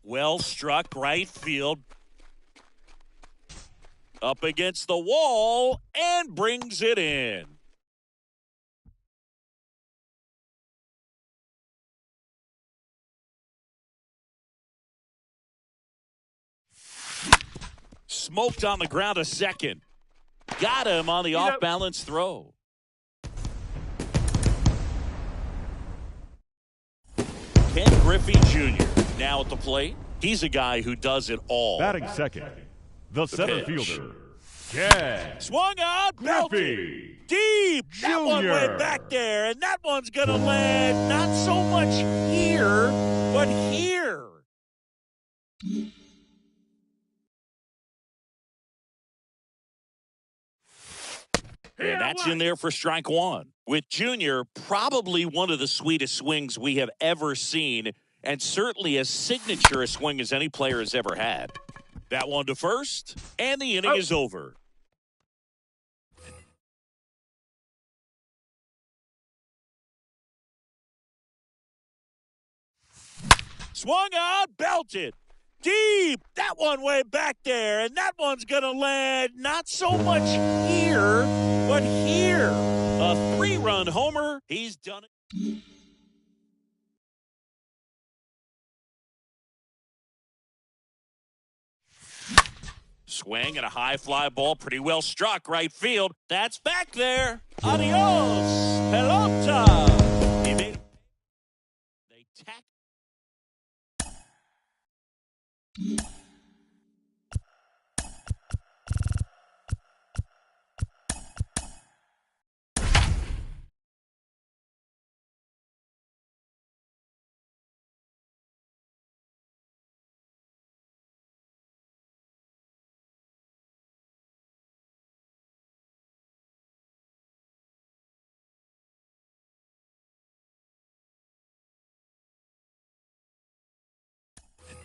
Well struck right field. Up against the wall and brings it in. Smoked on the ground a second. Got him on the off-balance throw. Ken Griffey Jr. now at the plate. He's a guy who does it all. Batting second, the center pitch. fielder, Ken Swung on, belted. Griffey Deep. That one Jr. went back there, and that one's going to land not so much here, but here. And that's in there for strike one. With Junior, probably one of the sweetest swings we have ever seen, and certainly as signature a swing as any player has ever had. That one to first, and the inning is over. Swung on, belted. Deep. That one way back there, and that one's going to land not so much here, but here. A 3-run homer. He's done it. Swing and a high fly ball, pretty well struck right field. That's back there. Adios, pelota. He made. They tack.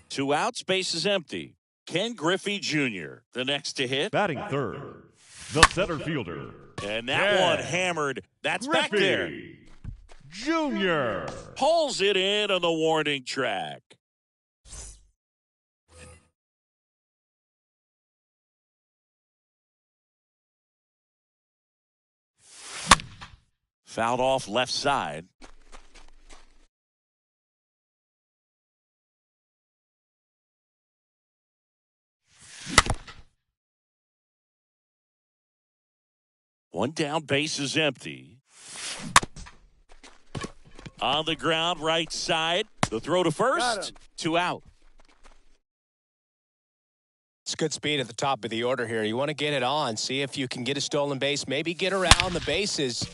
Two outs, base is empty. Ken Griffey Jr., the next to hit. batting third, the center fielder, And that one hammered. That's back there. Griffey Jr. Pulls it in on the warning track. Fouled off left side. One down, base is empty. On the ground, right side. The throw to first. 2 out. It's good speed at the top of the order here. You want to get it on, see if you can get a stolen base, maybe get around the bases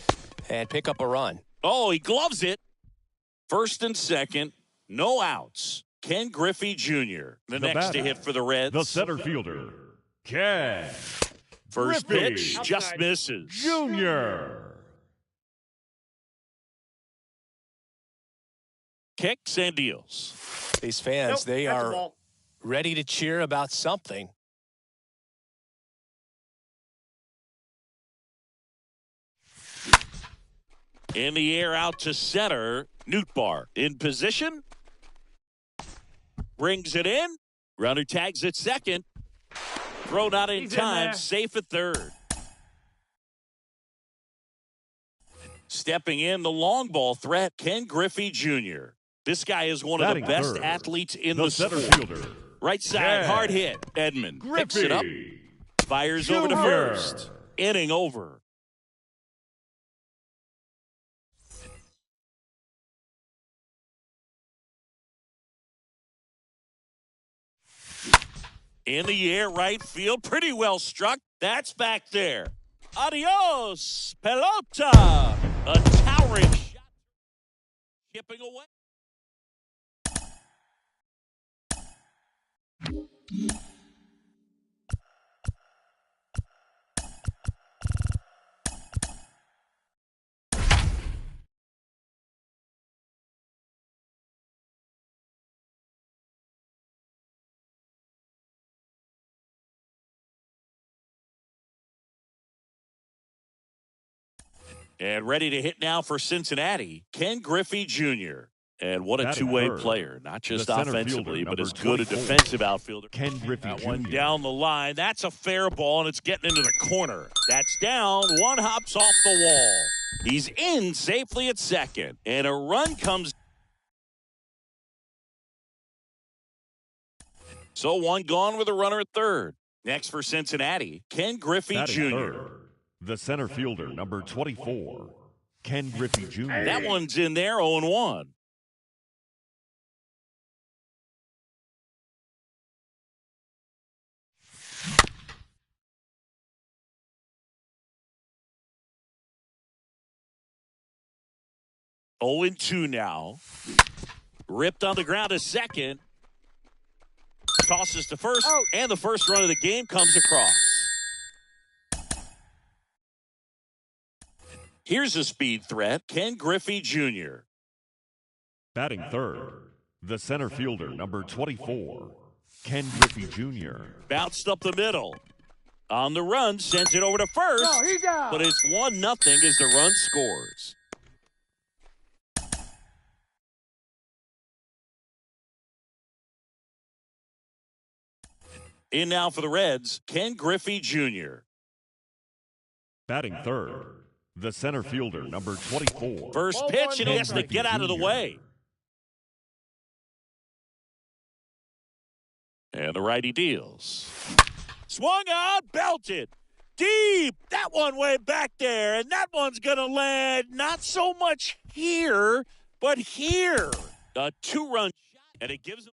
and pick up a run. Oh, he gloves it. First and second, no outs. Ken Griffey Jr., the next batter, to hit for the Reds. the center fielder, Ken First Griffey pitch just misses. Jr. Kicks and deals. These fans, they are ready to cheer about something. In the air out to center. Nootbaar in position. Brings it in. Runner tags at second. Throw not in time. Safe at third. Stepping in the long ball threat, Ken Griffey Jr. This guy is one of the Batting best third, athletes in the the center sport. fielder, Right side, Ken hard hit. Edmund picks it up. Griffey Fires over to Jr. first. Inning over. In the air, right field, pretty well struck. That's back there. Adios, pelota. A towering shot. Chipping away. And ready to hit now for Cincinnati, Ken Griffey Jr. And what a Batting two-way third, player, not just the center offensively, fielder, but as number good a 24, defensive outfielder. Ken Griffey That Jr. one down the line. That's a fair ball, and it's getting into the corner. That's down. One hops off the wall. He's in safely at second, and a run comes. So one gone with a runner at third. Next for Cincinnati, Ken Griffey Batting Jr. third, the center fielder, number 24, Ken Griffey Jr. That one's in there, 0-1. Oh and 2 now. Ripped on the ground to second. Tosses to first, and the first run of the game comes across. Here's a speed threat, Ken Griffey Jr. Batting third, the center fielder, number 24, Ken Griffey Jr. Bounced up the middle. On the run, sends it over to first, but it's 1-0 as the run scores. In now for the Reds, Ken Griffey Jr. Batting third, the center fielder, number 24. First pitch, and he has to get out of the way. And the righty deals. Swung on, belted. Deep. That one way back there. And that one's going to land not so much here, but here. A 2-run shot, and it gives him.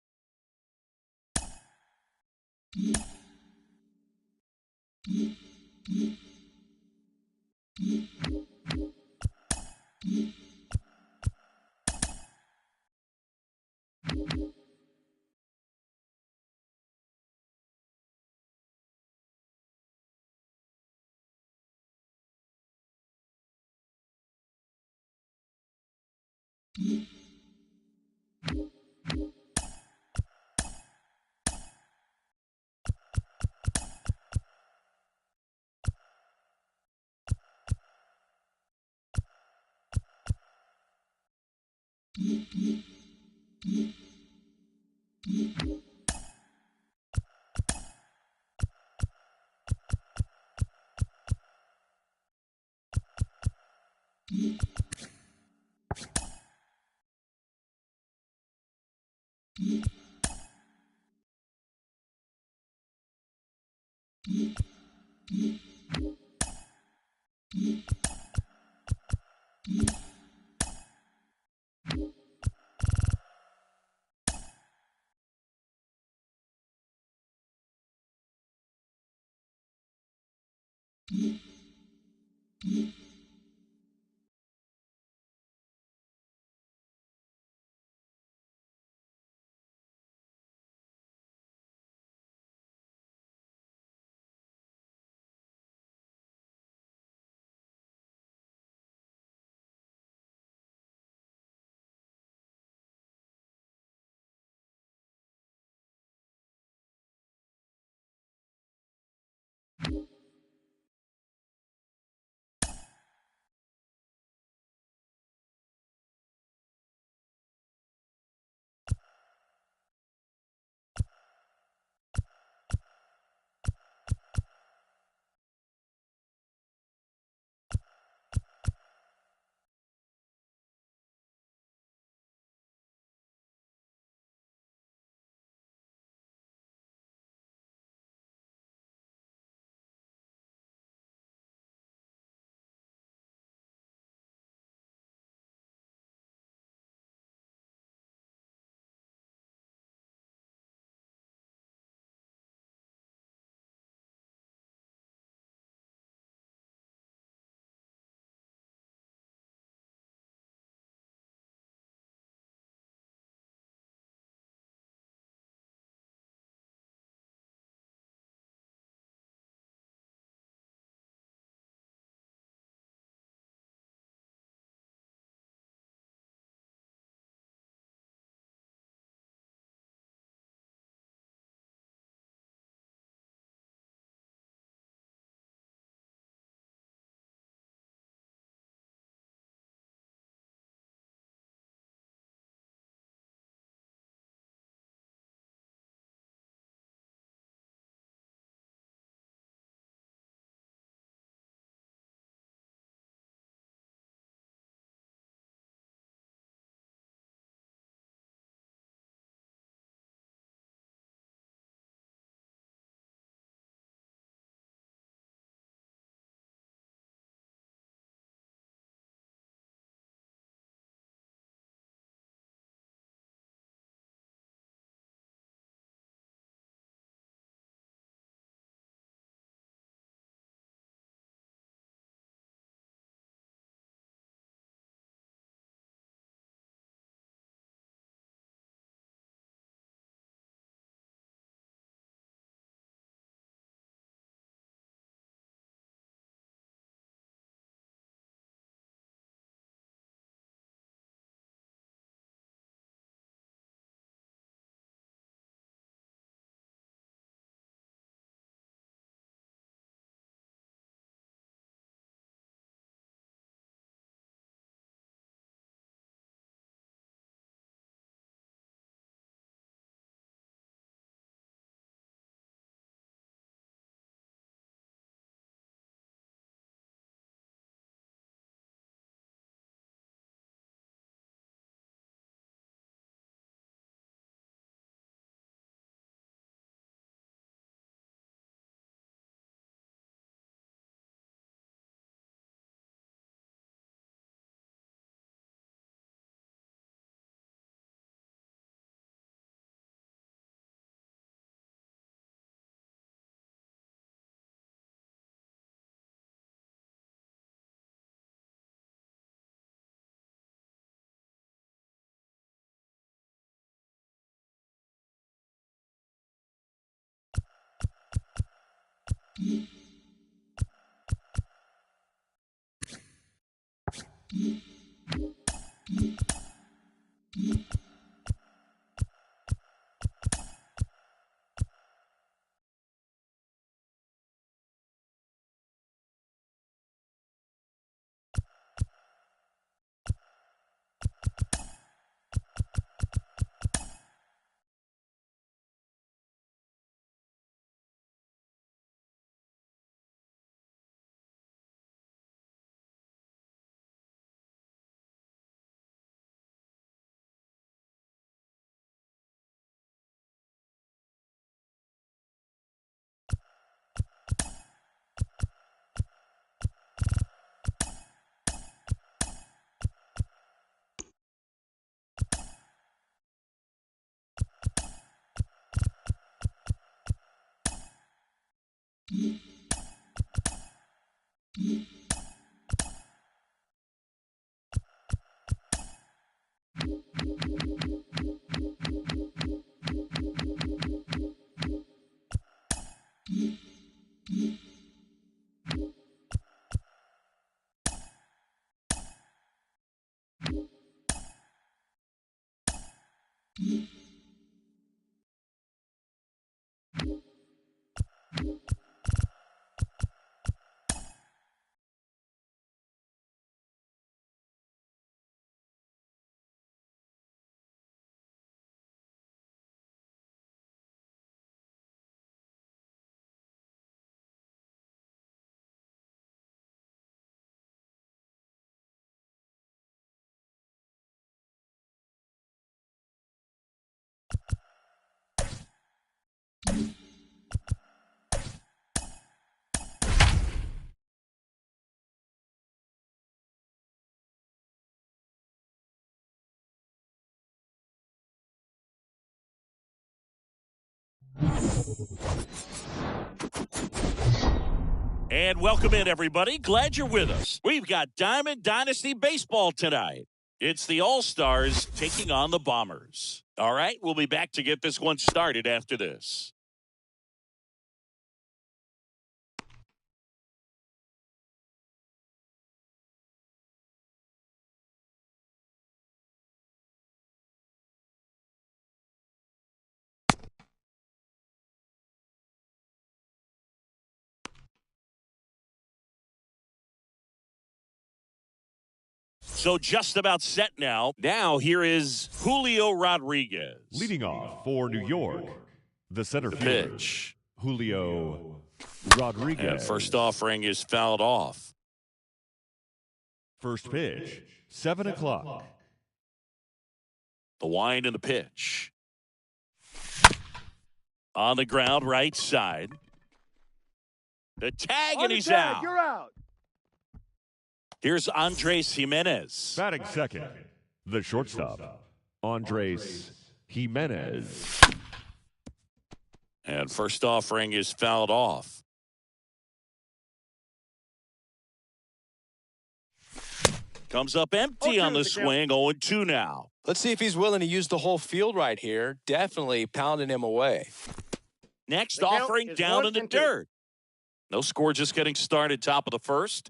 And welcome in, everybody. Glad you're with us. We've got Diamond Dynasty Baseball tonight. It's the All-Stars taking on the Bombers. All right, we'll be back to get this one started after this. So just about set now. Now here is Julio Rodriguez. Leading off for New York, the center The fielder, pitch. Julio Rodriguez. And first offering is fouled off. First pitch, 7 o'clock. The wind and the pitch. On the ground, right side. The tag, and he's out. You're out. Here's Andres Jimenez. Batting second, the shortstop, Andres Jimenez. And first offering is fouled off. Comes up empty on the swing, 0-2 now. Let's see if he's willing to use the whole field right here. Definitely pounding him away. Next The count offering is down 1 in the and 2. dirt. No score, just getting started, top of the first.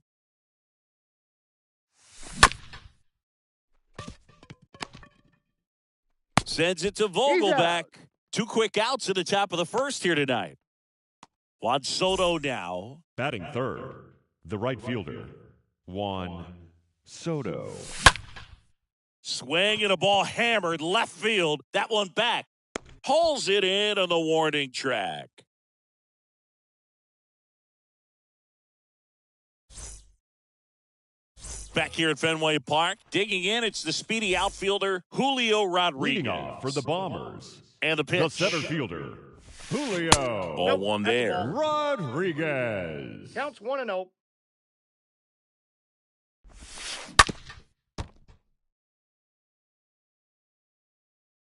Sends it to Vogelback. 2 quick outs at the top of the first here tonight. Juan Soto now. Batting third, the right fielder, Juan Soto. Swing and a ball hammered left field. That one back. Hauls it in on the warning track. Back here at Fenway Park, digging in, it's the speedy outfielder, Julio Rodriguez. Leading off for the Bombers, And the pitch. the center fielder, Julio Ball one that's a there. ball. Rodriguez. Counts 1-0.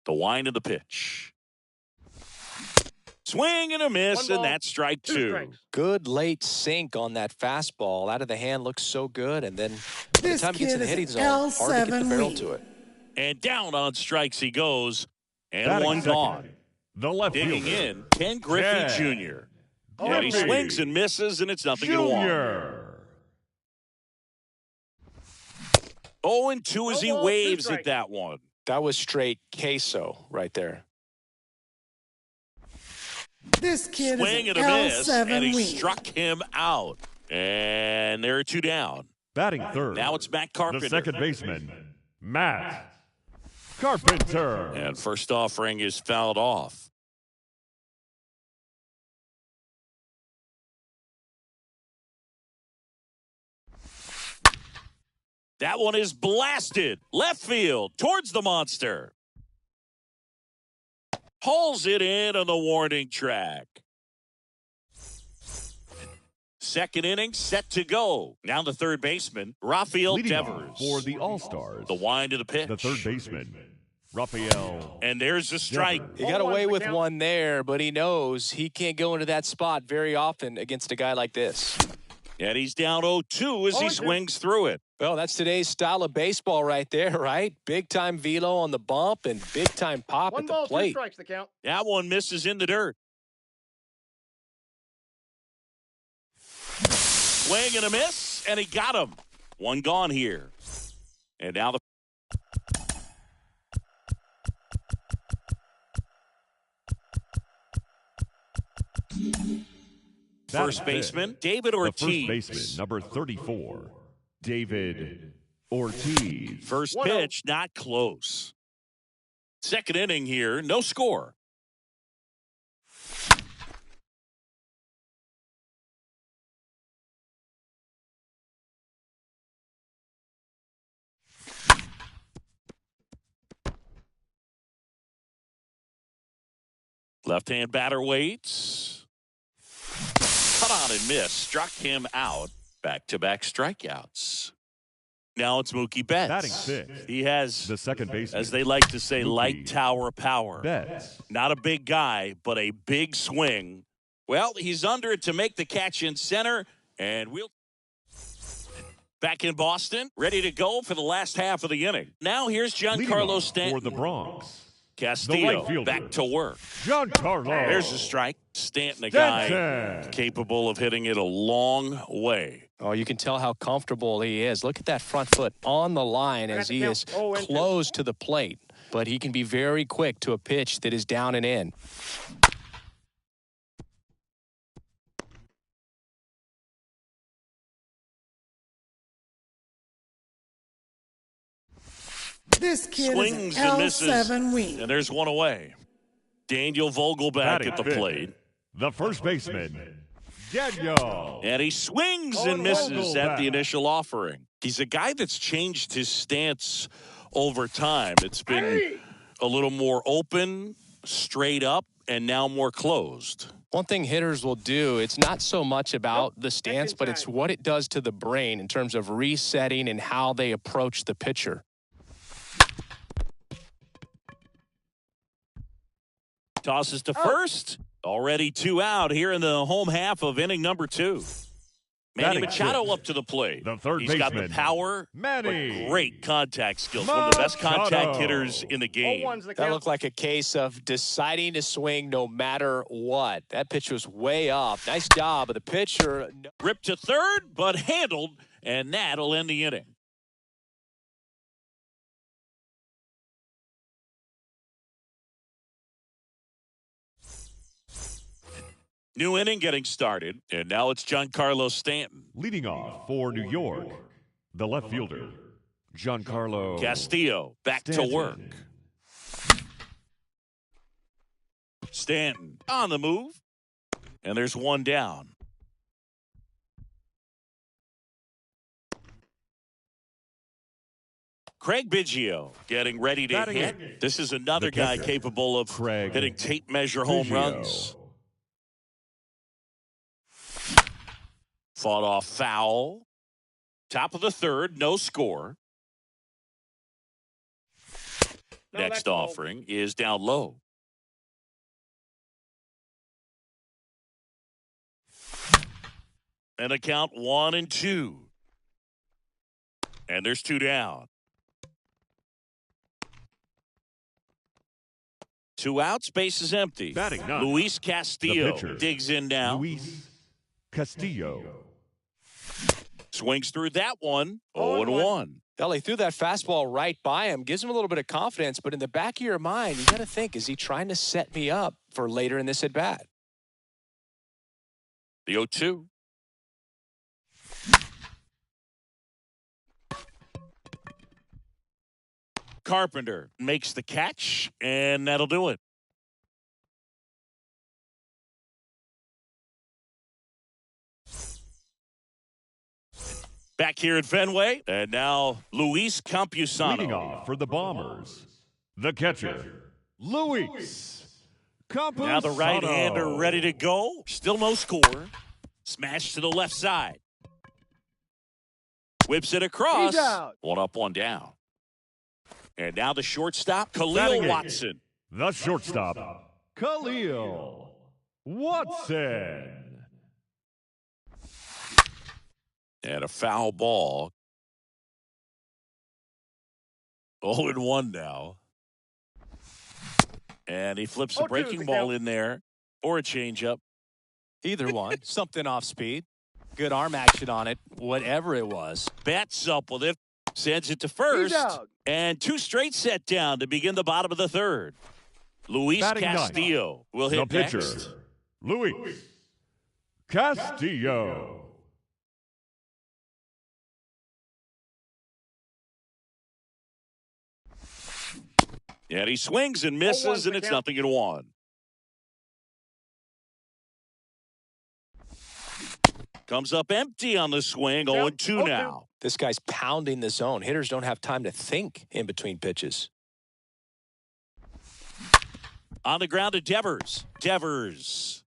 The wind of the pitch. Swing and a miss, 1 ball, and that's strike 2 2. strikes. Good late sink on that fastball. Out of the hand looks so good. And then by the This time it gets in the kid hitting is zone, hard to get the L7 barrel weak. to it. And down on strikes he goes. And Batting one second, gone. the left Digging fielder, in, Ken Griffey Ken Jr. And he swings and misses, and it's nothing to one. Junior. 0-2 as he waves at that one. That was straight queso right there. This kid Swing is and an a miss, and he L7 wing. struck him out. And there are two down. Batting third. Now it's Matt Carpenter. The second baseman, Matt Carpenter. And first offering is fouled off. That one is blasted. Left field towards the monster. Pulls it in on the warning track. Second inning set to go. Now the third baseman, Rafael Leading Devers. off for the All-Stars, The wind of the pitch. the third baseman, Rafael. And there's a strike. He got away with one there, but he knows he can't go into that spot very often against a guy like this. And he's down 0-2 as he swings through it. Well, that's today's style of baseball right there, right? Big-time velo on the bump and big-time pop at the plate. 1 ball, 2 strikes, the count. That one misses in the dirt. Swing and a miss, and he got him. One gone here. And now the first baseman, David Ortiz. The first baseman, number 34, David Ortiz. First 1-0. pitch, not close. Second inning here, no score. Left-hand batter waits. Cut on and miss. Struck him out. Back-to-back strikeouts. Now it's Mookie Betts. Batting fifth, He has, the second baseman, as they like to say, Mookie light tower power. Betts. Not a big guy, but a big swing. Well, he's under it to make the catch in center, and we'll back in Boston, ready to go for the last half of the inning. Now here's Leading Giancarlo off Stanton. for the Bronx, Castillo right fielder. back to work. Giancarlo. There's a strike. Stanton, a guy Stanton. capable of hitting it a long way. Oh, you can tell how comfortable he is. Look at that front foot on the line as he is close to the plate. But he can be very quick to a pitch that is down and in. This kid Swings is an and misses. L7 wing. And there's one away. Daniel Vogelback Batting at the fifth, plate. the first baseman, Daniel. And he swings and misses at the initial offering. He's a guy that's changed his stance over time. It's been a little more open, straight up, and now more closed. One thing hitters will do, it's not so much about the stance, but it's what it does to the brain in terms of resetting and how they approach the pitcher. Tosses to first. Already 2 out here in the home half of inning number 2. Manny Batting Machado fifth, up to the plate. the third He's got the baseman, power, Manny but great contact skills. One of the best contact Machado. hitters in the game. 0-1's the That count. looked like a case of deciding to swing no matter what. That pitch was way up. Nice job of the pitcher. Ripped to third, but handled, and that'll end the inning. New inning getting started, and now it's Giancarlo Stanton. Leading off for New York, the left fielder, Giancarlo Castillo back Stanton. to work. Stanton on the move, and there's one down. Craig Biggio getting ready to Batting hit. eighth. This is another The guy catcher, capable of Craig hitting tape measure home Biggio. runs. Fought off foul. Top of the third, no score. No, Next that's all. offering is down low. And a count 1-2. And there's 2 down. 2 outs, base is empty. Batting ninth, Luis the Castillo pitcher, digs in now. Luis Castillo. Swings through that one. 0-1. 0-1. He threw that fastball right by him, gives him a little bit of confidence, but in the back of your mind, you got to think, is he trying to set me up for later in this at-bat? The 0-2. Carpenter makes the catch, and that'll do it. Back here at Fenway, and now Luis Campusano. Leading off for the Bombers, the catcher, Luis Campusano. Now the right-hander ready to go. Still no score. Smash to the left side. Whips it across. He's out. 1 up, 1 down. And now the shortstop, Khalil Batting Watson. the shortstop, Khalil Watson. And a foul ball. 0-1 now. And he flips the 0-2 breaking the ball count. in there or a changeup. Either one. Something off speed. Good arm action on it, whatever it was. Bats up with it. Sends it to He's first. out. And 2 straight set down to begin the bottom of the 3rd. Luis Batting ninth, Castillo will the hit pitcher, next. Luis Castillo. And he swings and misses, 0-1 and the it's count. 0-1. Comes up empty on the swing. 0-2 0-2. now. This guy's pounding the zone. Hitters don't have time to think in between pitches. On the ground to Devers. Devers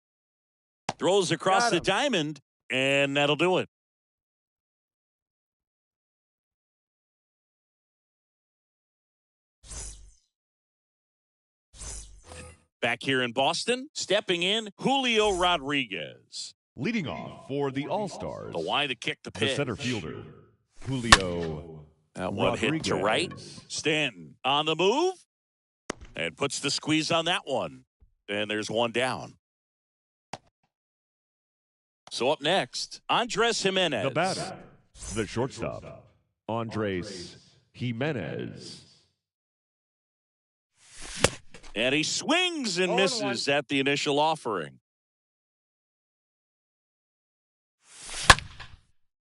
throws across Got the him. diamond, and that'll do it. Back here in Boston, stepping in, Julio Rodriguez. Leading off for the All-Stars, The why to kick the the pitch. center fielder, Julio That one hit to right. Rodriguez. Stanton on the move and puts the squeeze on that one. And there's 1 down. So up next, Andres Jimenez. The batter, the shortstop, Andres Jimenez. And he swings and 0-1. misses at the initial offering.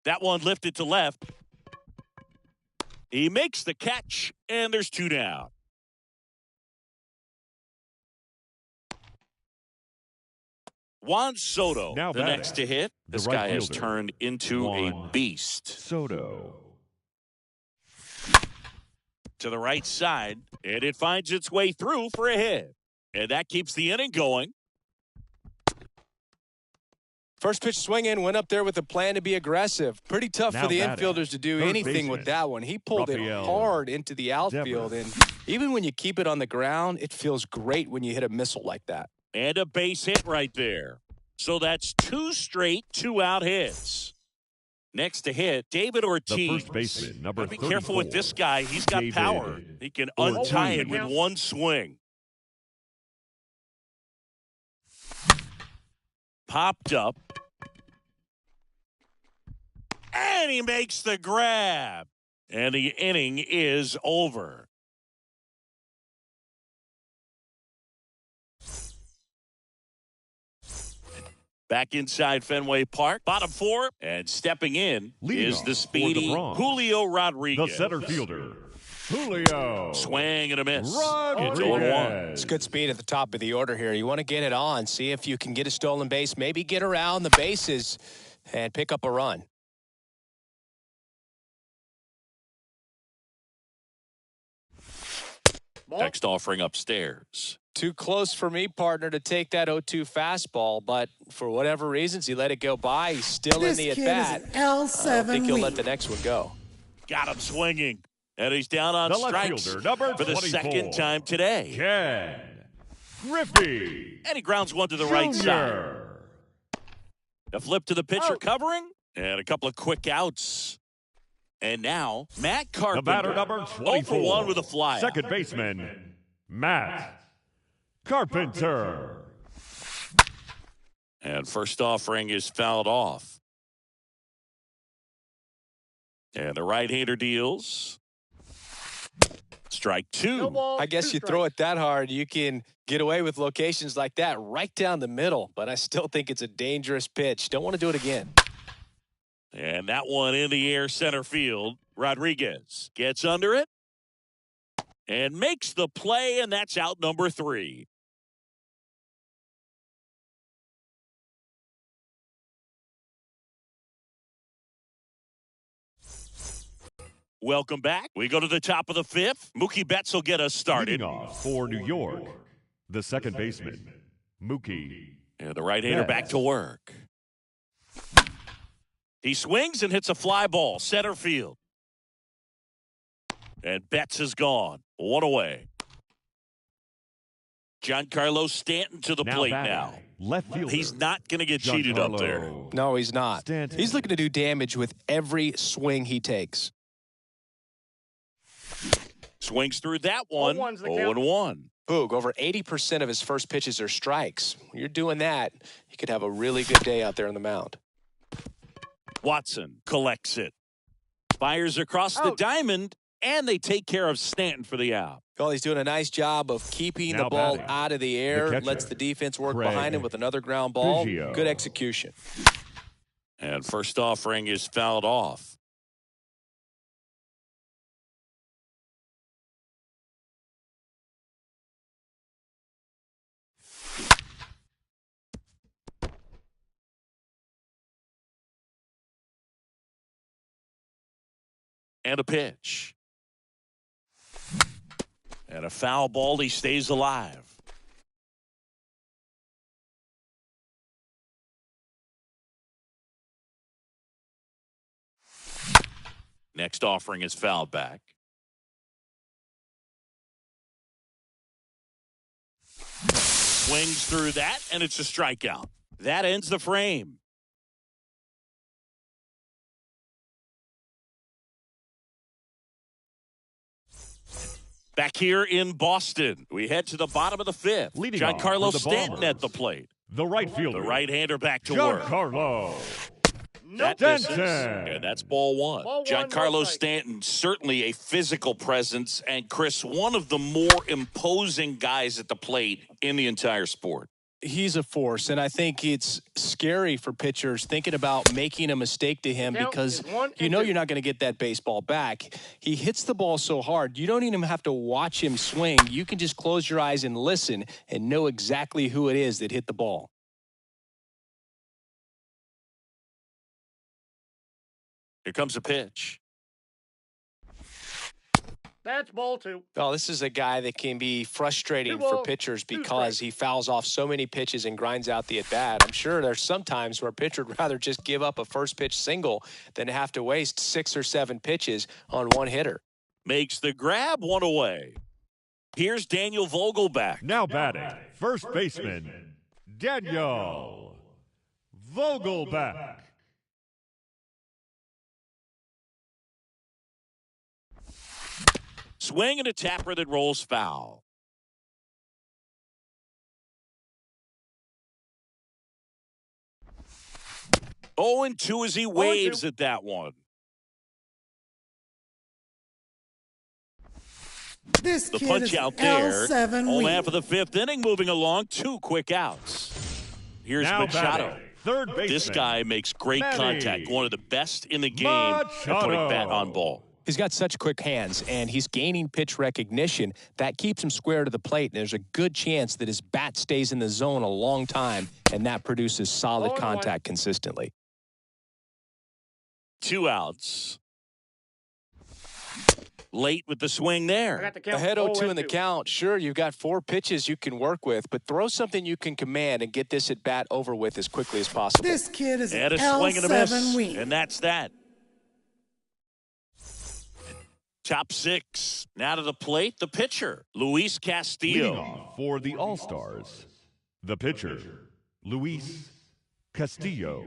That one lifted to left. He makes the catch, and there's 2 down. Juan Soto, Now the batting, next to hit. the This right guy has fielder, turned into a Juan beast. Soto. To the right side, and it finds its way through for a hit. And that keeps the inning going. First pitch swing in, went up there with a plan to be aggressive. Pretty tough Now for the batting, infielders to do third anything with baseman, that one. He pulled it Rafael hard into the outfield, Devers. and even when you keep it on the ground, it feels great when you hit a missile like that. And a base hit right there. So that's 2 straight 2-out hits. Next to hit, David The Ortiz. first baseman, number Gotta be 34. careful with this guy. He's got David power. He can Ortiz. untie it with 1 swing. Popped up. And he makes the grab. And the inning is over. Back inside Fenway Park, bottom 4, and stepping in Leading is off the for speedy the Bronx, Julio The Rodriguez. center fielder, Julio Swing and a miss. It's Rodriguez. 0-1. It's good speed at the top of the order here. You want to get it on, see if you can get a stolen base, maybe get around the bases and pick up a run. Ball. Next offering upstairs. Too close for me, partner, to take that 0-2 fastball, but for whatever reasons, he let it go by. He's still This in the kid at-bat. is I don't L7 think he'll weak. let the next one go. Got him swinging. And he's down on The left strikes fielder, number for the 24. second time today. Ken Griffey And he grounds one to the right side. Jr. A flip to the pitcher Out. covering. And a couple of quick outs. And now, Matt The Carpenter. batter, number 24. 0 for 1 with a flyout. Second baseman, Matt Carpenter. And first offering is fouled off. And the right-hander deals. Strike two. No ball, I guess two you throw strikes. it that hard, you can get away with locations like that right down the middle. But I still think it's a dangerous pitch. Don't want to do it again. And that one in the air center field. Rodriguez gets under it and makes the play, and that's out number 3. Welcome back. We go to the top of the 5th. Mookie Betts will get us started. Leading off for New York, the second baseman, Mookie. And the right-hander back Betts. to work. He swings and hits a fly ball, center field. And Betts is gone. One away. Giancarlo Stanton to the plate batting, now. Left fielder. He's not going to get cheated up there. Giancarlo No, he's not. Stanton. He's looking to do damage with every swing he takes. Swings through that one. 0-1's the count. 0-1. Boog, over 80% of his first pitches are strikes. When you're doing that, you could have a really good day out there on the mound. Watson collects it. Fires across the Out. diamond, and they take care of Stanton for the out. Well, he's doing a nice job of keeping Now the ball batting, out of the air, catcher, lets the defense work Craig behind him with another ground ball. Biggio. Good execution. And first offering is fouled off. And a pitch. And a foul ball. He stays alive. Next offering is fouled back. Swings through that, and it's a strikeout. That ends the frame. Back here in Boston, we head to the bottom of the 5th. Leading off Giancarlo for the Stanton Bombers. at the plate. The right fielder. The right-hander back to work. Giancarlo That Stanton. misses, and that's ball one. Ball one, no Giancarlo strike. Stanton, certainly a physical presence, and Chris, one of the more imposing guys at the plate in the entire sport. He's a force, and I think it's scary for pitchers thinking about making a mistake to him Count because is 1 you and know 2. you're not going to get that baseball back. He hits the ball so hard, you don't even have to watch him swing. You can just close your eyes and listen and know exactly who it is that hit the ball. Here comes a pitch. That's ball 2. Oh, this is a guy that can be frustrating 2 for balls, pitchers 2 because strikes. he fouls off so many pitches and grinds out the at-bat. I'm sure there's some times where a pitcher would rather just give up a first pitch single than have to waste 6 or 7 pitches on one hitter. Makes the grab, one away. Here's Daniel Vogelback. Now batting, first baseman, Daniel Vogelback. Swing and a tapper that rolls foul. Oh, and 2 as he waves at that one. This The kid punch is out there. L7 All weak. half of the 5th inning, moving along. 2 quick outs. Here's Now Machado. batting, third baseman. This guy makes great Manny contact. One of the best in the game at putting Machado. bat on ball. He's got such quick hands, and he's gaining pitch recognition. That keeps him square to the plate, and there's a good chance that his bat stays in the zone a long time, and that produces solid 0-1. contact consistently. 2 outs. Late with the swing I there. got the count. Ahead 0-2 in the 0-2. count. Sure, you've got 4 pitches you can work with, but throw something you can command and get this at bat over with as quickly as possible. This kid is And a swing and a miss. L7 weak. And that's that. Top 6. Now to the plate, the pitcher, Luis Leading Castillo. off for the All-Stars, the pitcher, Luis Castillo.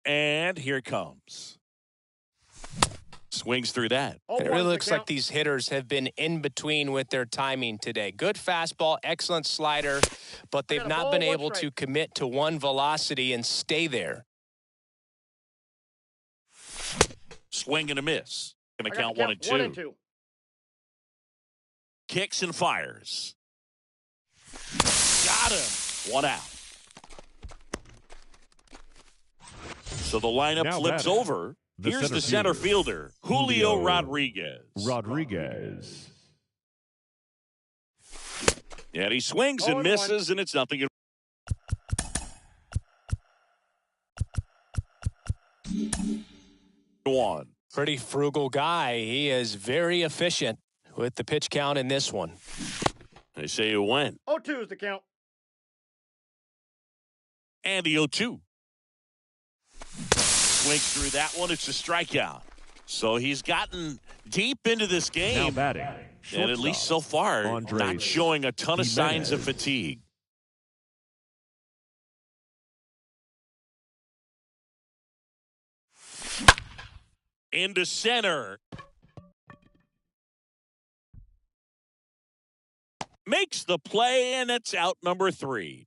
And here it comes. Swings through that. Oh, It really one's the looks like count. these hitters have been in between with their timing today. Good fastball, excellent slider, but they've got a not ball, been one able to strike. commit to one velocity and stay there. Swing and a miss. Going I to got count the 1 and 2. 1 and 2. Kicks and fires. Got him. 1 out. So the lineup Now flips batting, over. the Here's the center center fielder, Julio Rodriguez. Rodriguez. And he swings and 0-1. misses, and it's nothing. One. Pretty frugal guy. He is very efficient with the pitch count in this one. They say you went. 0-2 is the count. And the 0-2. Swings through that one. It's a strikeout. So he's gotten deep into this Now game. batting. And at least so far, Andres not showing a ton of signs of Jimenez. fatigue. Into center. Makes the play, and it's out number 3.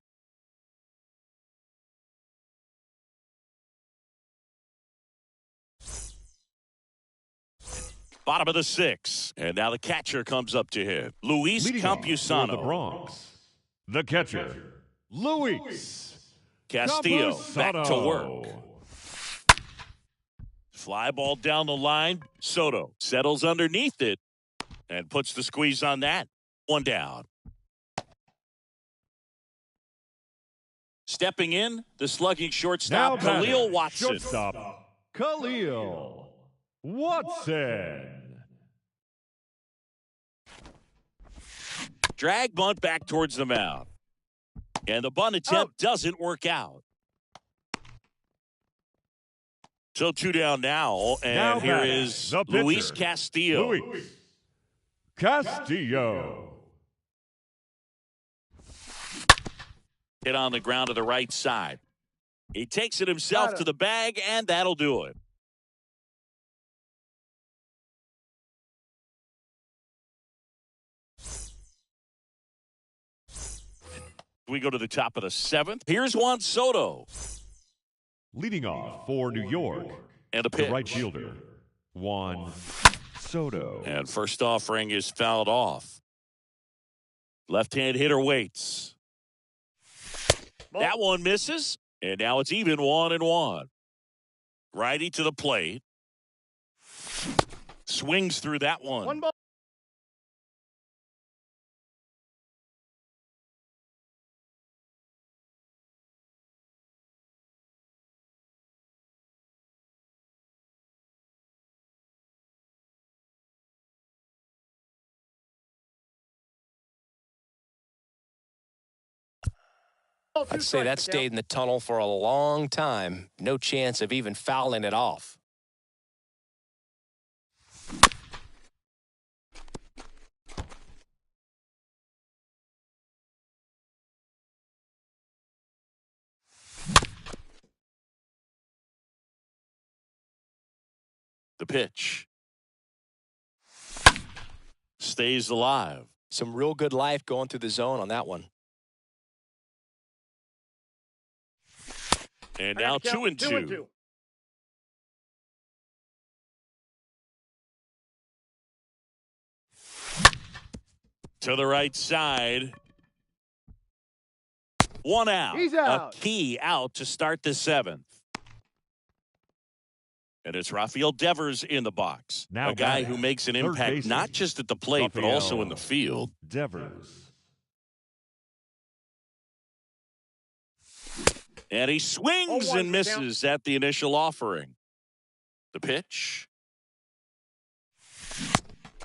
Bottom of the 6th. And now the catcher comes up to hit. Luis Leading off for the Campusano. Bronx, the catcher, Luis Castillo back to work. Campusano. Fly ball down the line. Soto settles underneath it and puts the squeeze on that. 1 down. Stepping in, the slugging Now shortstop, batting, Khalil Watson. Shortstop, Khalil Watson. Drag bunt back towards the mound. And the bunt attempt doesn't work out. So 2 down now, and Now here batting, is the pitcher, Luis Castillo. Luis Castillo. Hit on the ground to the right side. He takes it himself to the bag, and that'll do it. We go to the top of the 7th. Here's Juan Soto. Leading off for New York, And a the pitch. right fielder, Juan Soto. And first offering is fouled off. Left-hand hitter waits. Ball. That one misses, and now it's even 1-1. Righty to the plate. Swings through that one. 1 ball. I'd say that stayed in the tunnel for a long time. No chance of even fouling it off. The pitch. Stays alive. Some real good life going through the zone on that one. And now 2-2. To the right side. 1 out. He's out. A key out to start the 7th. And it's Rafael Devers in the box. Now a guy batting, who makes an third impact baseman, not just at the plate, but Rafael also in the field. Devers. And he swings 0-1 and misses at the initial offering. The pitch.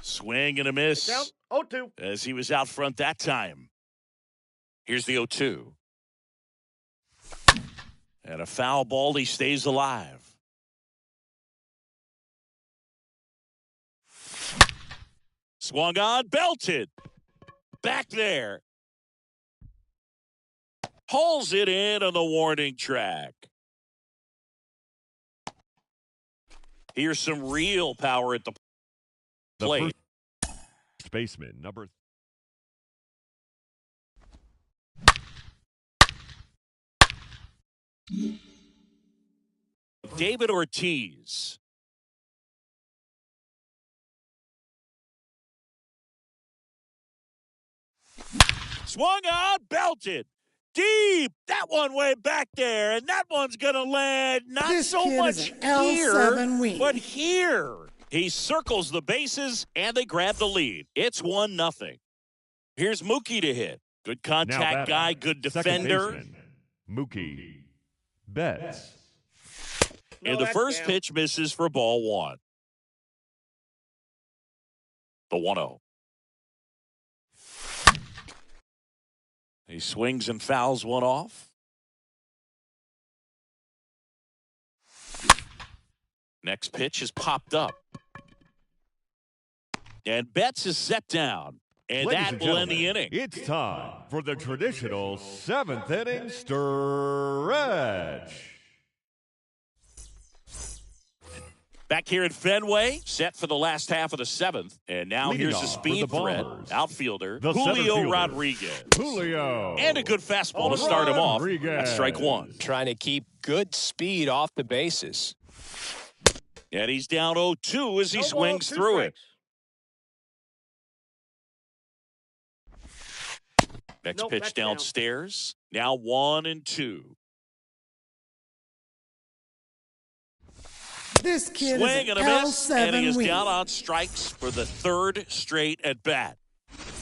Swing and a miss. Count. 0-2. As he was out front that time. Here's the 0-2. And a foul ball. He stays alive. Swung on, belted. Back there. Hauls it in on the warning track. Here's some real power at the plate. The first baseman, number David Ortiz. Swung on, belted. Deep. That one way back there, and that one's going to land not This so kid much is an L7 here, wing. but here. He circles the bases, and they grab the lead. It's 1-0. Here's Mookie to hit. Good now contact batting, guy, good second defender. baseman, Mookie Betts. And the first pitch misses for ball one. The 1-0. He swings and fouls one off. Next pitch is popped up. And Betts is set down. And Ladies that and will end the gentlemen, inning. it's time for the traditional seventh inning stretch. Back here at Fenway, set for the last half of the seventh. And now Leading here's a off speed for the threat, Bombers, outfielder, the center Julio fielder, Rodriguez. Julio. And a good fastball to start him off. That's strike one. Trying to keep good speed off the bases. And he's down 0-2 as he swings through it. Next pitch downstairs. Now 1-2. This kid Swing is and an a miss, and he L7 is wing. down on strikes for the third straight at bat.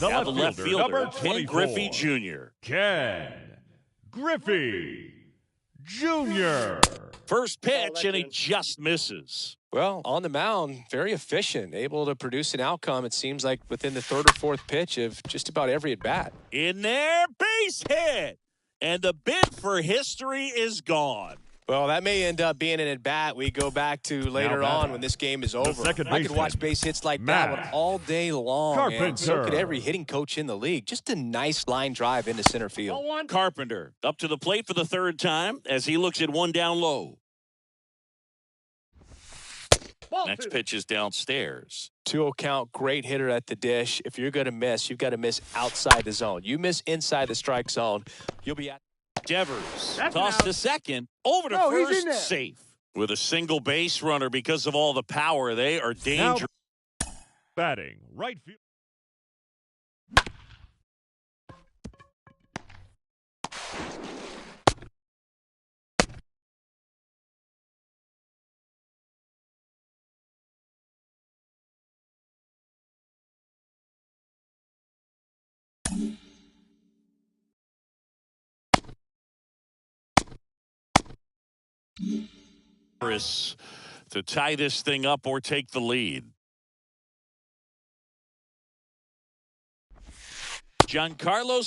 Now the left fielder, number Ken 24, Griffey Jr. Ken Griffey Jr. First pitch, and he just misses. Well, on the mound, very efficient, able to produce an outcome, it seems like, within the third or fourth pitch of just about every at-bat. In there, base hit. And the bid for history is gone. Well, that may end up being an at-bat we go back to later on when this game is over. second I could baseman, watch base hits like that one all day long. And so Carpenter. could every hitting coach in the league. Just a nice line drive into center field. Carpenter up to the plate for the third time as he looks at one down low. Next pitch is downstairs. 2-0 count, great hitter at the dish. If you're going to miss, you've got to miss outside the zone. You miss inside the strike zone, you'll be at. Devers toss to second, over to first, safe. With a single base runner because of all the power, they are dangerous. Now batting, right field. To tie this thing up or take the lead. Giancarlo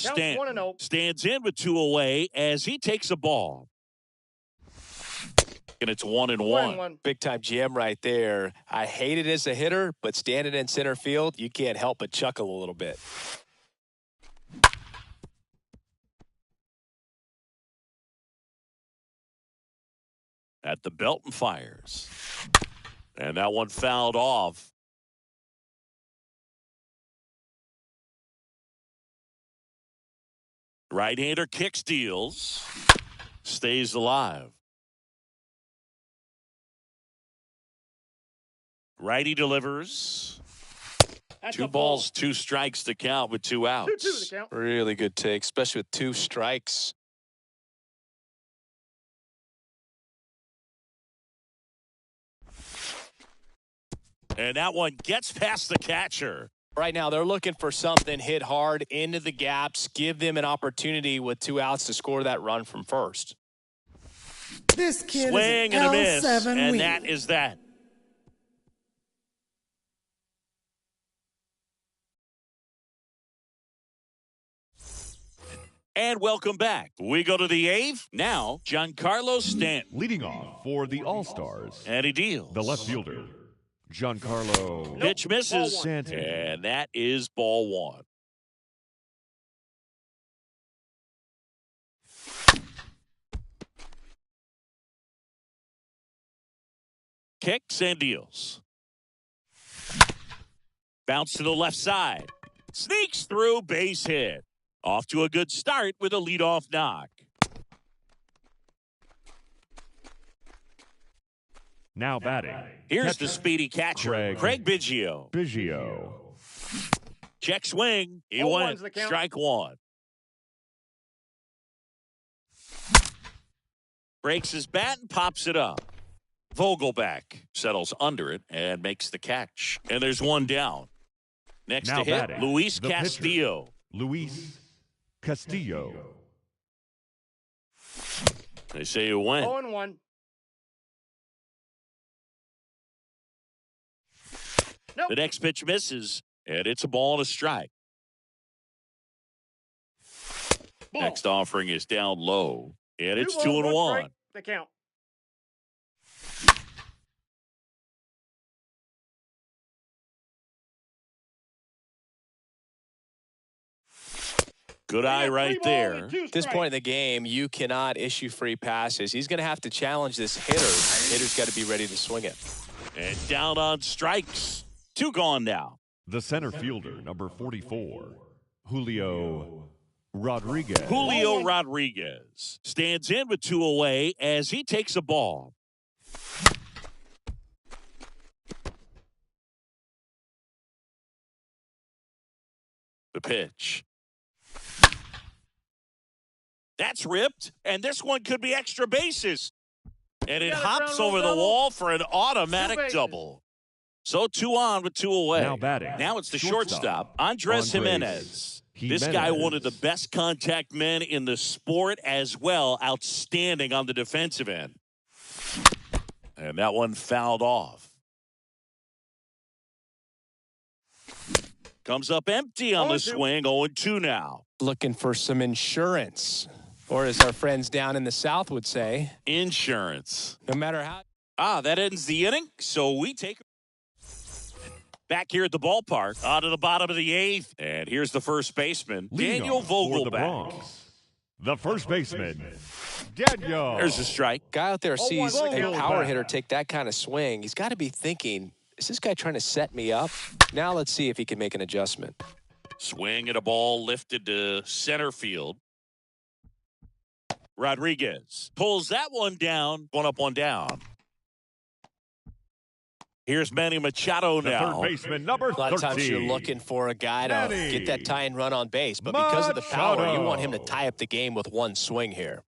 stands in with 2 away as he takes a ball. And it's 1-1. Big time jam right there. I hate it as a hitter, but standing in center field, you can't help but chuckle a little bit. At the belt and fires. And that one fouled off. Right-hander kick steals. Stays alive. Righty delivers. Two balls, 2 strikes to count with 2 outs. 2-2 to count. Really good take, especially with 2 strikes. And that one gets past the catcher. Right now, they're looking for something hit hard into the gaps, give them an opportunity with 2 outs to score that run from first. This kid Swing is and an a miss, L7 and wing. that is that. And welcome back. We go to the 8th. Now, Giancarlo Stanton. Leading off for the All-Stars, And he deals. the left fielder, Giancarlo Pitch misses. Stanton. And that is ball 1. kicks and deals. Bounce to the left side. Sneaks through, base hit. Off to a good start with a leadoff knock. Now batting. Here's catcher, the speedy catcher, Craig Biggio. Biggio. Check swing. He 0-1's went. the count. Strike one. Breaks his bat and pops it up. Vogelback settles under it and makes the catch. And there's one down. Next Now to hit, batting, Luis the Castillo. pitcher, Luis Castillo. They say you win. 0-1. Nope. The next pitch misses, and it's a ball and a strike. Ball. Next offering is down low, and it's 2-1, 2-1. strike, the count. Good eye right there. At this point in the game, you cannot issue free passes. He's going to have to challenge this hitter. The hitter's got to be ready to swing it. And down on strikes. 2 gone now. The center fielder, number 44, Julio Rodriguez. Julio Rodriguez stands in with 2 away as he takes a ball. The pitch. That's ripped, and this one could be extra bases. And it got a hops ground rule over the double. wall for an 2 automatic bases. double. So 2 on with 2 away. Now batting. Now it's the shortstop, Andres Jimenez. This guy, one of the best contact men in the sport as well. Outstanding on the defensive end. And that one fouled off. Comes up empty on the 0-2. swing. 0-2 now. Looking for some insurance, or as our friends down in the South would say, Insurance. no matter how. That ends the inning. So we take back here at the ballpark, on to the bottom of the 8th. And here's the first baseman, Leading Daniel off for the Vogelback. Bronx, the first baseman, Daniel. There's a strike. Guy out there sees a Vogelback. power hitter take that kind of swing. He's got to be thinking, is this guy trying to set me up? Now let's see if he can make an adjustment. Swing at a ball lifted to center field. Rodriguez pulls that one down. 1 up, 1 down. Here's Manny Machado The now. third baseman, number A lot of 13. times you're looking for a guy to Manny get that tying run on base, but because of the power, Machado. you want him to tie up the game with one swing here.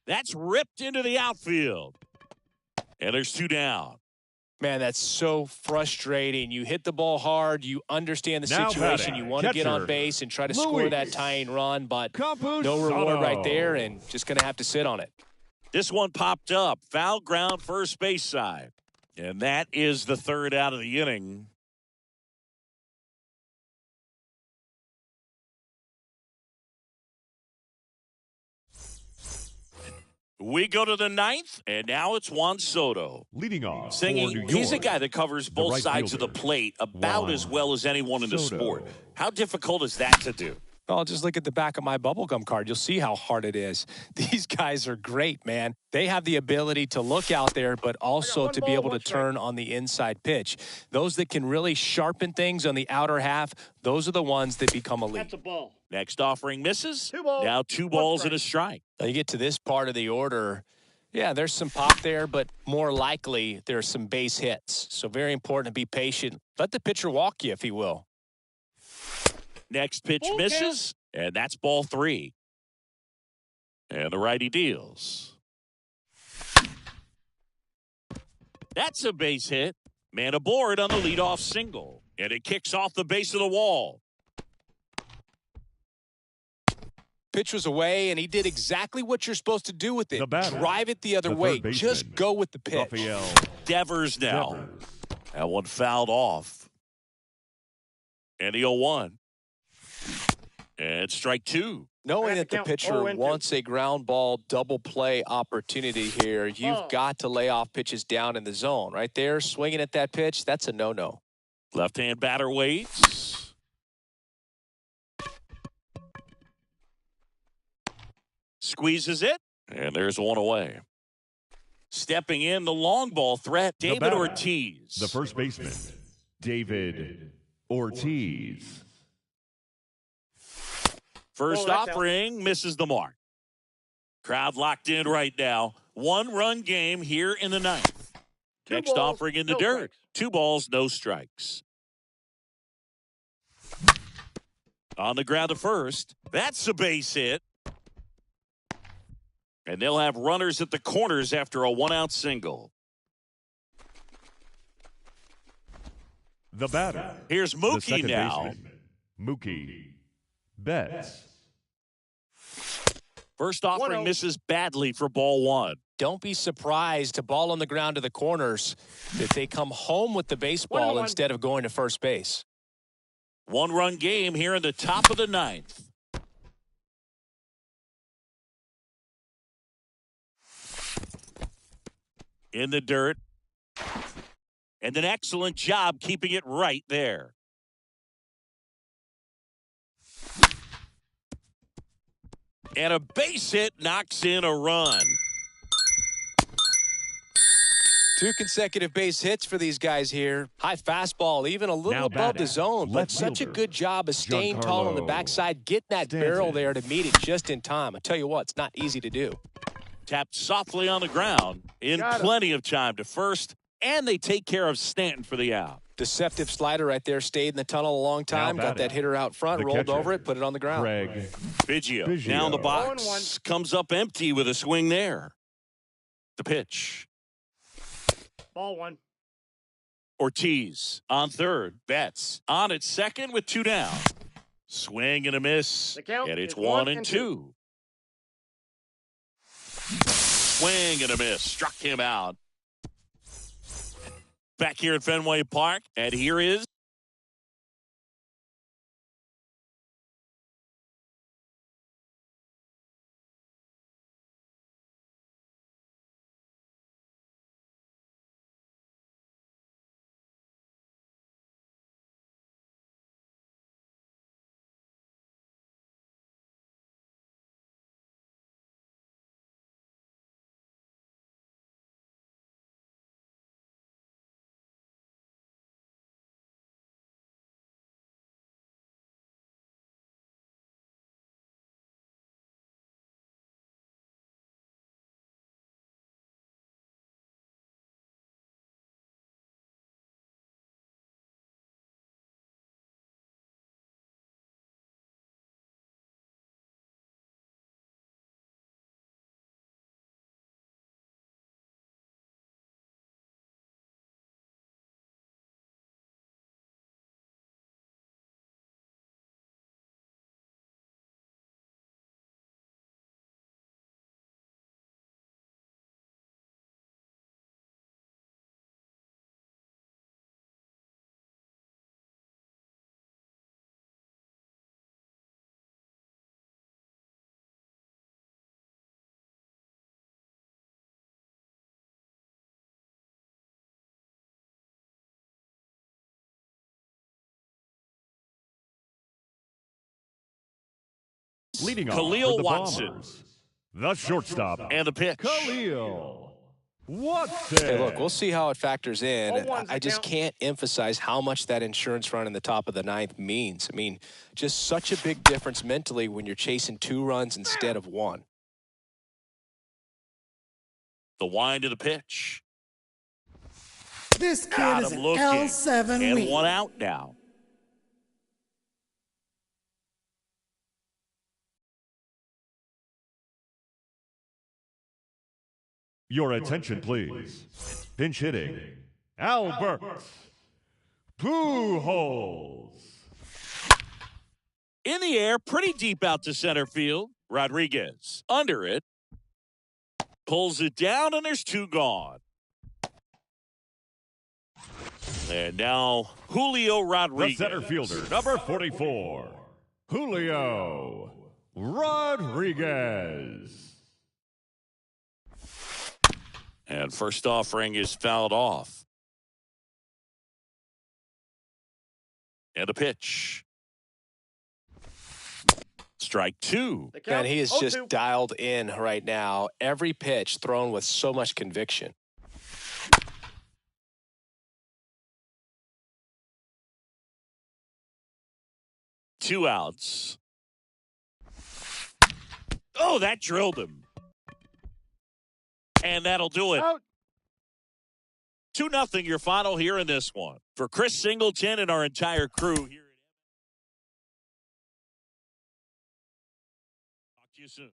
That's ripped into the outfield. And there's 2 down. Man, that's so frustrating. You hit the ball hard. You understand the Now situation. batting, You want to get on catcher, base and try to score Luis that tying run, but Campusano. no reward right there, and just going to have to sit on it. This one popped up. Foul ground, first base side. And that is the 3rd out of the inning. We go to the 9th, and now it's Juan Soto. Leading off for Singing, New he's a York, guy that covers both right sides of the fielder, plate about Juan as well as anyone in the Soto. sport. How difficult is that to do? Well, just look at the back of my bubblegum card. You'll see how hard it is. These guys are great, man. They have the ability to look out there, but also one to be ball, able to one strike. turn on the inside pitch. Those that can really sharpen things on the outer half, those are the ones that become elite. That's a ball. Next offering misses. 2 balls, Now 2 1 balls strike. and a strike. Now you get to this part of the order. Yeah, there's some pop there, but more likely there's some base hits. So very important to be patient. Let the pitcher walk you if he will. Next pitch Full misses, and that's ball 3. And the righty deals. That's a base hit. Man aboard on the leadoff single. And it kicks off the base of the wall. Pitch was away, and he did exactly what you're supposed to do with it. The batter, Drive it the other the way. third Just baseman, go with the pitch. Rafael Devers now. Devers. That one fouled off. And the 0-1. And strike 2. Knowing Grab that the the count, pitcher 0-2. wants a ground ball double play opportunity here, you've Oh. got to lay off pitches down in the zone. Right there, swinging at that pitch, that's a no-no. Left-hand batter waits. Squeezes it. And there's 1 away. Stepping in, the long ball threat, David batter, Ortiz. The first baseman, David Ortiz. First that's offering misses the mark. Crowd locked in right now. 1-run game here in the ninth. Next balls, offering in the no dirt. strikes. 2 balls, no strikes. On the ground to first. That's a base hit. And they'll have runners at the corners after a 1-out single. The batter. Here's The Mookie second now. baseman, Mookie Betts. First offering 1-0. misses badly for ball 1. Don't be surprised to ball on the ground to the corners if they come home with the baseball 1-1. instead of going to first base. 1-run game here in the top of the ninth. In the dirt. And an excellent job keeping it right there. And a base hit knocks in a run. 2 consecutive base hits for these guys here. High fastball, even a little Now above the batting, zone, but left such a fielder, good job of staying tall on the Giancarlo backside, getting that Stanton. barrel there to meet it just in time. I tell you what, it's not easy to do. Tapped softly on the ground in Got him. plenty of time to first, and they take care of Stanton for the out. Deceptive slider right there, stayed in the tunnel a long time, Now got batting, that hitter out front, the rolled catcher, over it, put it on the ground. Greg Biggio Biggio. now in the box. 0-1. Comes up empty with a swing there. The pitch. Ball 1. Ortiz on third. Betts on at second with 2 down. Swing and a miss. The count And it's is 1 1 and and 2. Swing and a miss. Struck him out. Back here at Fenway Park. And here is leading off Khalil for the Watson. Bombers, the shortstop, and the pitch. Khalil Watson. Hey, look, we'll see how it factors in. 0-1's I the just count. can't emphasize how much that insurance run in the top of the ninth means. I mean, just such a big difference mentally when you're chasing 2 runs instead of 1. The wind of the pitch. This kid Got is him an looking. L7 And weak. 1 out now. Your attention, please. Pinch hitting, Albert Pujols. In the air, pretty deep out to center field. Rodriguez under it. Pulls it down, and there's 2 gone. And now Julio The Rodriguez. center fielder, number 44, Julio Rodriguez. And first offering is fouled off. And a pitch. Strike two. The count, And he is 0-2. just dialed in right now. Every pitch thrown with so much conviction. Two outs. Oh, that drilled him. And that'll do it. Out. 2-0 your final here in this one. For Chris Singleton and our entire crew here. Talk to you soon.